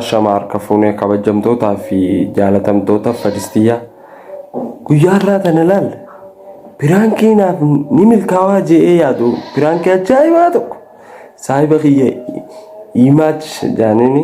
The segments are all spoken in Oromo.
Shamaar Kafuunee kabajamtootaa fi jaalatamtoota Fadistiyyaa guyyaa irraa tan ilaal piraankiinaaf ni milkaa'aa je'ee yaadu piraankii ajaa'ibaa tokko saahiba kiyya imaach jaanini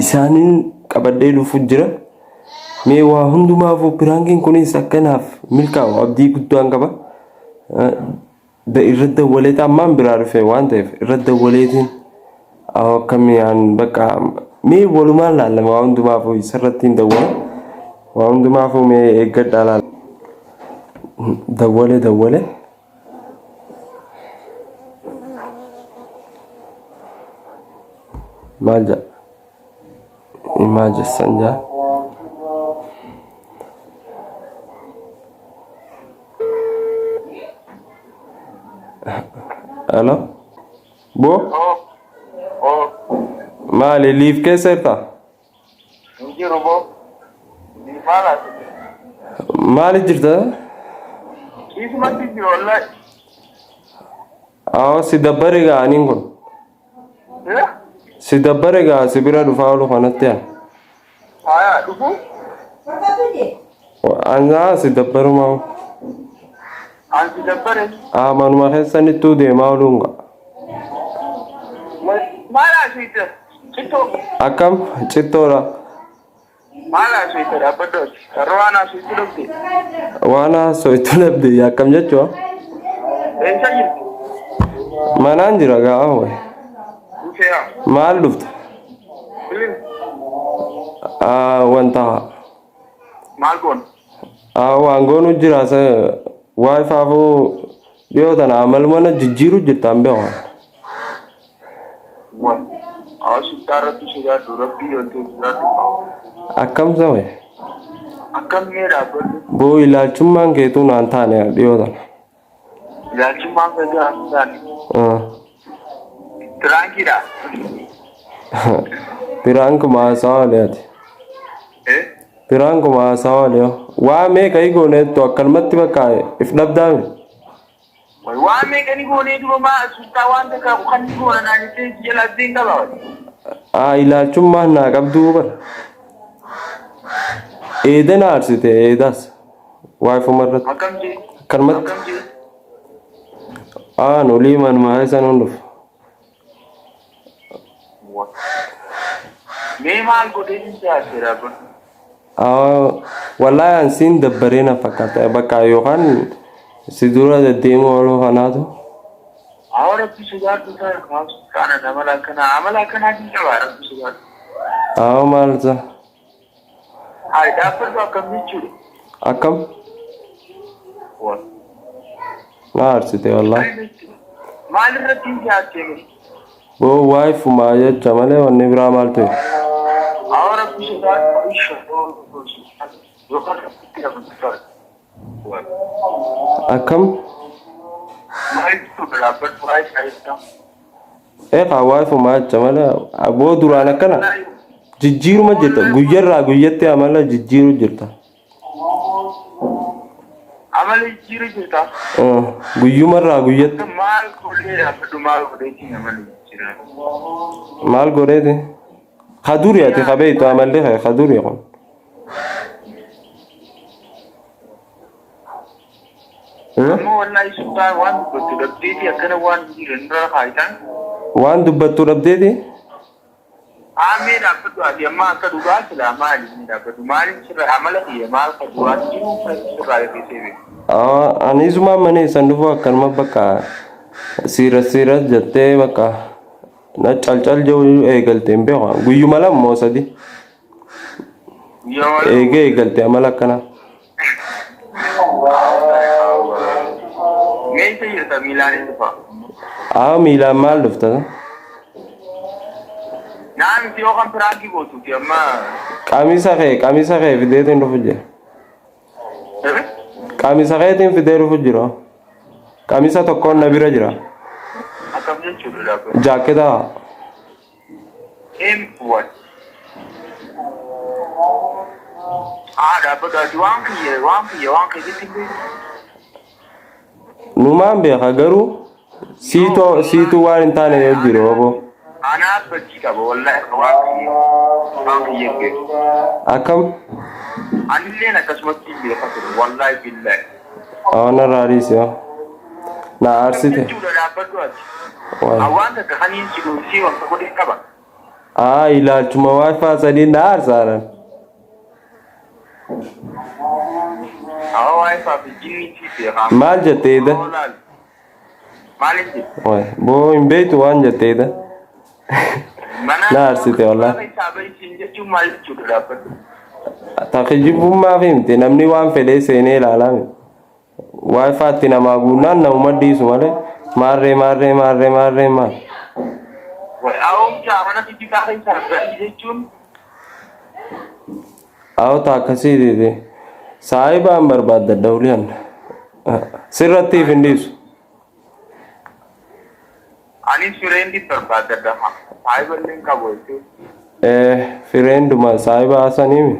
isaaniin qabadhee dhufu jira mee waa hundumaafuu piraankiin kunis akkanaaf milkaa'u abdii guddaan qaba irradda waleetaa ammaan biraa dhufe waan ta'eef irradda waleetiin akkamiyaan bakka mee walumaan laalama waa hundumaafuu isarratti hin dawwala waa hundumaafuu mee eeggadhaa laala dawwale maal jedha imaajessan jaa Hello? Bo? Maali liif keessa jirta? Injiru bo. Maala. Maali jirta? Ismatti jiru wallahi. Si dabbare gaa aniin kun. Si dabbare gaa si bira dhufaa oolu kanatti yaa. Aya dhufu? Anaa si dabbaruma. Anti dabbare? Manuma keessanittuu deemaa ooluun gaa. Maala ashiite? Cittoo? Akkam cittoodha. Maala ashiite dhaabbadooti. Karra waan ashiitu dhabde? Waan haasoo'itu dhabde akkam jechuudha? Eessa jirti? Manaan jira gaa wayi. Dhufeeyaa? Maal dhufte? Filin? Wanta. Maal goona? Waan goonu jira waa'ee faafuu dhiyoo tana amal mana jijjiiru jirtaan beekaa. Ashiitaa irratti sodaadhu rabbii wantoota sodaadhu. Akkam sawe? Akkam mee dhaabbadhu? Boo ilaalchummaan keetuu naan taane dhiyoo tana. Ilaalchummaan keetuu naan taane? Piraankiidha? Piraankuma haasawa leeti. Piraankuma haasawa leeyo. Waa meeqa igooneettu akkanumatti bakka if dhabdaame. Waan meeqa ni goonee duba maa ashiitaa waan takka kan ni goona naan jettee jala addeen qaba. Ilaalchummaan naa qabduu bara. Eedan aarsite eedaas. Waayifuma irratti. Akkam jee? Akkanumatti. Akkam jee? Nolii manumaa isaan hunduuf. Mee maal godhee hin jaaseera kun? Wallahi ansiin dabbaree na fakkaata bakka yookaan si dura deddeemu ooluu kanaatu. Rabbi sodaadhu ta'a kaasu kana amala akkanaatiin qabaa rabbi sodaadhu. Maal ta'a? Dhaabbatu akkam jechuudha? Akkam? Na aarsite wallahi. Maal irratti hin jaattee? Boo waayifumaa jecha malee wanni biraa maal ta'e? Rabbi sodaadhu yookaan rabbitti nama Akkam? dhaabbatu waa'ee shaayitaa. Waayifumaa jecha malee boo duraan akkana jijjiiruma jirta guyyarraa guyyatti amala jijjiiru jirta. Amala jijjiiru jirta? Guyyumarraa guyyatti. Maal godhee dhaabbatu maal godheetiin amala jijjiira? Maal godheeti? Kaduri ati qabeetu amallee kaduri kun. Ammoo wallahi sultaan waan dubbattu dhabdeeti akkana waan jiran irra faayitaan. Waan dubbattu dhabdeeti? Mee dhaabbatu ati amma akka dhugaa silaa maali inni dhaabbatu maaliin sirra amala kiyya maal ka duraa jiru kan sirraa eebbisee beeku. Aniisumaan mana isan dhufu akkanuma bakka siira jettee bakka na calcal jiru eegalte hin beeku guyyuma lammoo sadi. Eegee eegalte amala akkana. Meeshaa jirta miilaan hin dhufa. Miilaan maal dhufta? Naan yoo kan pirankii gootuuti amma. Qamisa kee fideetiin dhufu jira. Qamisa keetiin fidee dhufu jira. Qamisa tokkoon na bira jira. Akkam jechuudha dhaabbatu. Jaaketaa. What? Dhaabbatu ati waan kiyya jetti Numaan beeka garuu siituu waan hin taane yoo jiru obbo. Anaaf bakki qaba wallahi waan kiyya. Aku ye ke. Akkam? Anillee akkasumatti beekatu wallahi billahi. Awwana raadii si'a. Na aarsite. Jechuudha dhaabbatu ati. Waay. Awwaan takka kaniin si dhuunfii wanta godhe qaba. Ilaalchuma waayifaa sadii na aarsaaran. Waayifaa fi jinniitii beekamu. Maal jetteedha? Maaliif jedhu? Waay. Boo hin beektu waan jetteedha. Na aarsite wallah. Jechuun maal jechuudha dhaabbatu? Takijibbummaa fi miti namni waan fedhee seenee ilaalaa miti. Waayifaatti namaa guunnaan namuma dhiisu malee maarree maal. Awota akkasiiti saayibaan barbaadda dawliyan sirrattiif hin dhiisu. Ani fireendi barbaadda saayiballee hin qabu jechuudha. Fireenduma saayiba haasaniimi.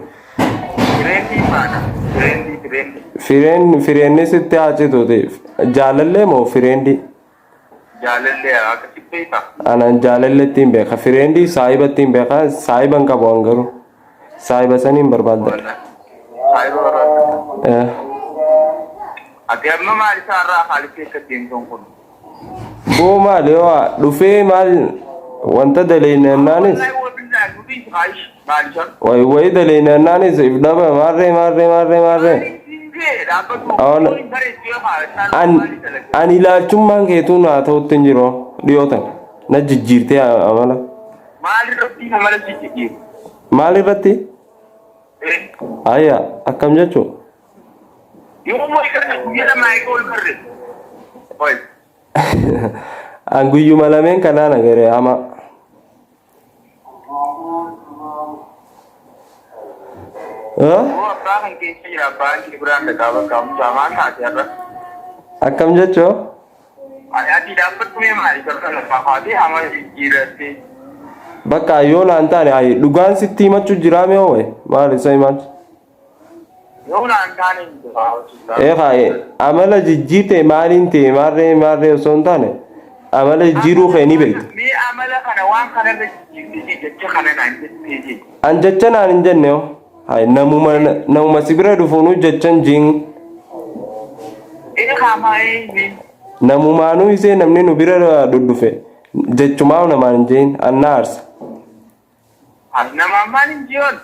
Fireendii maana? Fireenni sitti haacituutiif jaalallee moo fireendii? Jaalallee akkasii beeka. Anan jaalallee ittiin beeka. Fireendii saayiba ittiin beeka. Saayiban qabu an garuu. Saayiba saniin barbaadda. Saayiba barbaadda. Ati amma maal isaarraa haali keessa deemtuun kun? Boo maali waa dhufee maal wanta daleennaanis. Wayi daleennaanis if dhaba maarree. Ani ilaalchummaan keetuun haa ta'utti hin jiru dhiyootan na jijjiirtee amala. Maalirratti? Ayya akkam jechuun? An guyyuma lameen kanaan agaree ama. Akkam jechuu? Bakka yoo naan taane dhugaan sitti himachuu jiraa mee ho'e maal isa himachu? Amala jijjiirte maaliin ta'e maarree osoo hin taane amala jijjiiruu kee ni beektu. An jecha naan hin jenne hoo? Namuma si bira dhufuunu jechan jiin. Namumaanuu isee namni nu bira dhudhufe jechumaa namaan hin jeen anna aarsa. Namaan maal hin jiyoon?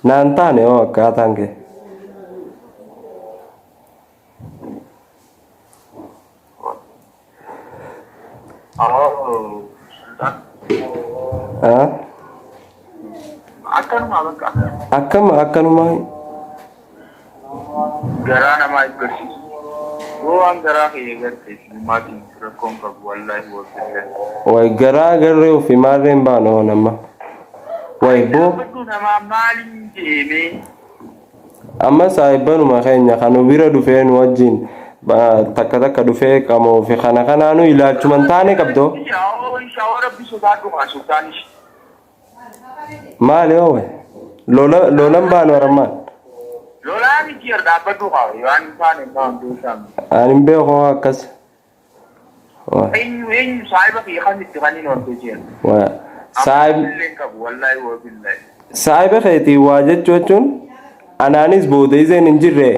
Naan taane hoo akkaataan kee. Akkanuma garaa namaa agarsiisu. Waan garaa kee agarsiisu maatiin rakkoon qabu wallaahi wabillahi. Wayi garaa agarree ofii maarreen baanu nama. Wayi boo. Namaa maaliin deemee? Amma saayibanuma keenya kan bira dhufee nu wajjin takka dhufee qamoo fi kanaanu ilaalchuman taane qabdoo. Maali hoo wayi? Lolan baanu aramaan. Lolaan ijji dhaabbatu haa waan taane maan beekamu. Ani beekoo akkas. Eenyu saayiba fi kan itti kaniin wantoo jiru. Saayiba keetii waa jechuun anaanis booda iseen hin jirre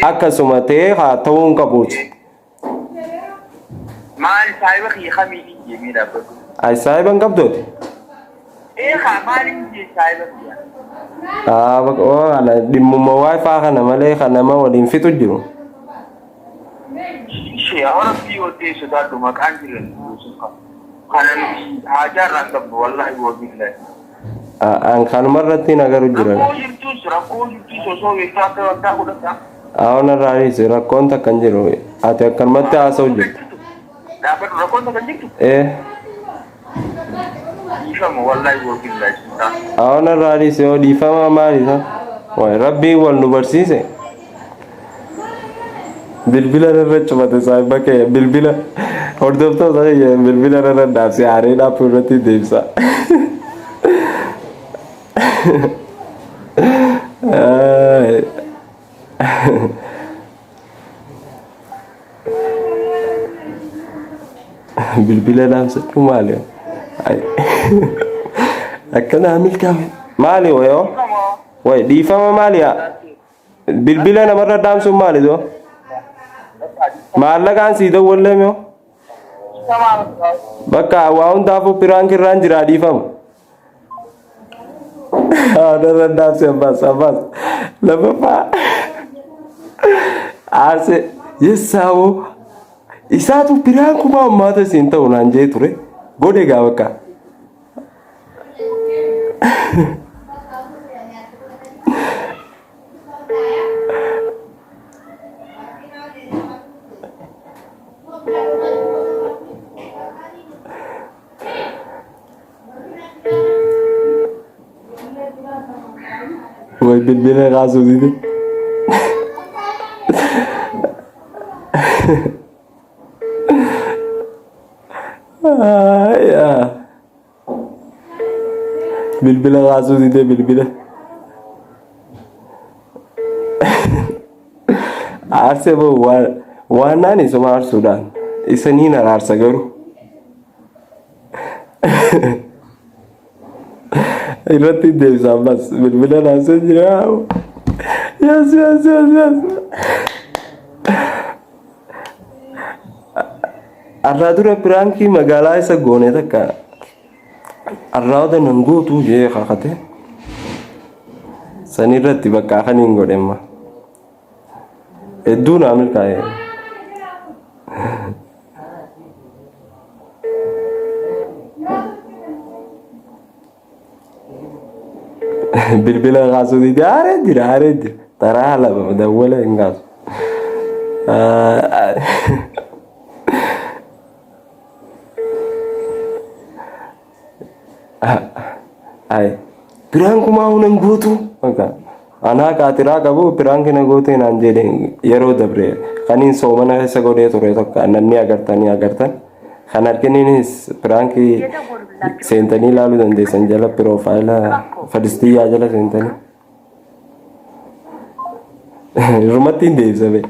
akkasuma ta'ee haa ta'uu hin qabuuti. Maal saayiba fi kamiin ijji dhaabbatu? Saayiba hin qabdooti. Maaliin ijji saayiba fi? Dhimmuma waayifaa kana malee kan nama waliin fixu jiru. Ahora fi ote sodaadhu maqaan jiran kana nuti haajaarraan qabnu wallaahi wabillahi. An kanuma irratti nagaru jiran. Rakkoo jirtus osoo beektaa akka waggaa godhataa. Awwan irraanis rakkoon takka hin jiru. Ati akkanumatti haasa'u jirtu. Dhaabbatu rakkoon takka hin jirtu? Dhiifama wallaahi wabillahi. Awwan irraanis yoo dhiifama maalisa? Rabbiin wal nu barsiise. Bilbila irra cufate saayiba kee bilbila hordoftoota bilbila irra dhaabsee aaree dhaabuu irratti deemsa. Bilbila dhaabsachuu maali? akkana milkaa'e maali wayoo way dhiifama maaliya bilbila namarra dhaamsuun maali doo maallaqaan sii dawwallee moo bakka waa hundaafuu piraank irraan jira dhiifama namarra dhaamsi ambaas lafaffaa aarse yessaawoo isaatu piraankuma ammaata siin ta'u naan jee ture godhe gaa bakka way bilbila qaasuu dide bilbila qaasuu dide bilbila aarse boo waan naan isuma aarsuudhaan isaniin araarsa garuu irratti deebisa ammas bilbila naasee jira yes arraa dura piraankii magaalaa isa goone takka arraa oda nan gootu jee kakate san irratti bakka kaniin godhemma hedduu naa milkaa'e bilbila kaasuu dide aaree jira taraa lama dawwala hin kaasu ay piraankuma hunan gootu anaa qaatiraa qabu piraanki na goote naan jedhe yeroo dabre kaniin soomana keessa godhee ture tokko namni agartan kan arginiinis piraankii seentanii ilaaluu dandeessan jala piroofaayila fadistiyyaa jala seentanii irrumatti hin deebisame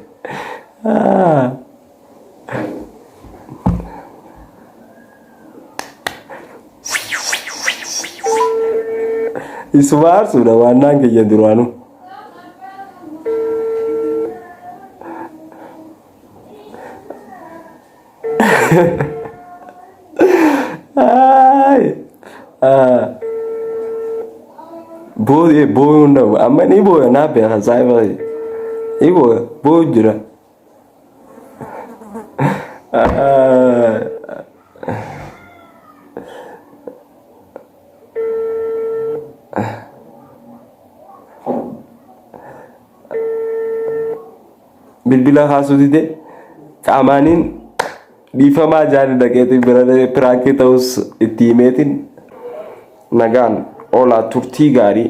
isuma aarsuudha waan naan kiyya duraanuu booyu ndaw amma ni booya naa beeka saayiba ni booya booyu jira bilbila kaasuu dide qaamaaniin dhiifamaa jaani dhaqeetiin bira piraankii ta'us itti himeetiin nagaan oolaa turtii gaarii